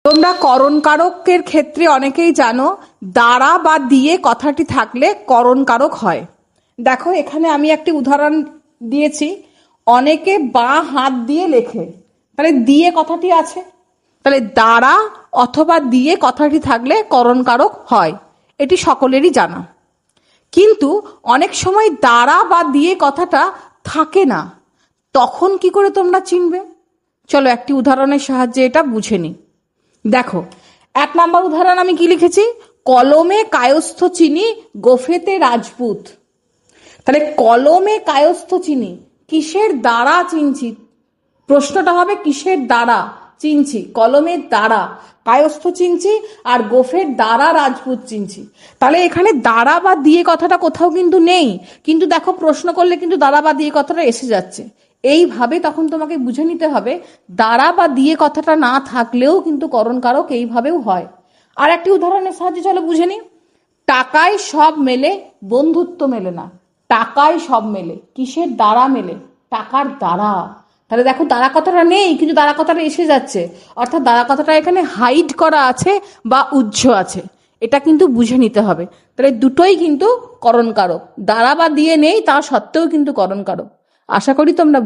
তোমরা করণকারকের ক্ষেত্রে অনেকেই জানো দ্বারা বা দিয়ে কথাটি থাকলে করণকারক হয়। দেখো এখানে আমি একটি উদাহরণ দিয়েছি, অনেকে বাঁ হাত দিয়ে লেখে, তাহলে দিয়ে কথাটি আছে, তাহলে দ্বারা অথবা দিয়ে কথাটি থাকলে করণকারক হয়, এটি সকলেরই জানা। কিন্তু অনেক সময় দ্বারা বা দিয়ে কথাটা থাকে না, তখন কি করে তোমরা চিনবে? চলো একটি উদাহরণের সাহায্যে এটা বুঝে নিই। দেখো 1 নম্বর উদাহরণ আমি কি লিখেছি, কলমে কায়স্থ চিনি গোফেতে রাজপুত। তাহলে কলমে কায়স্থ চিনি, কিসের দ্বারা চিনছি? প্রশ্নটা হবে কিসের দ্বারা চিনছি? কলমের দ্বারা কায়স্থ চিনছি আর গোফের দ্বারা রাজপুত চিনছি। তাহলে এখানে দ্বারা বা দিয়ে কথাটা কোথাও কিন্তু নেই, কিন্তু দেখো প্রশ্ন করলে কিন্তু দ্বারা বা দিয়ে কথাটা এসে যাচ্ছে। এইভাবে তখন তোমাকে বুঝে নিতে হবে দ্বারা বা দিয়ে কথাটা না থাকলেও কিন্তু করণকারক এইভাবেও হয়। আর একটি উদাহরণের সাহায্যে চলো বুঝে নিই। টাকায় সব মেলে বন্ধুত্ব মেলে না। টাকায় সব মেলে, কিসের দ্বারা মেলে? টাকার দ্বারা। তাহলে দেখো দ্বারা কথাটা নেই কিন্তু দ্বারা কথাটা এসে যাচ্ছে, অর্থাৎ দ্বারা কথাটা এখানে হাইড করা আছে বা উজ্জ্ব আছে, এটা কিন্তু বুঝে নিতে হবে। তাহলে দুটোই কিন্তু করণকারক, দ্বারা বা দিয়ে নেই তা সত্ত্বেও কিন্তু করণকারক। আশা করি তোমরা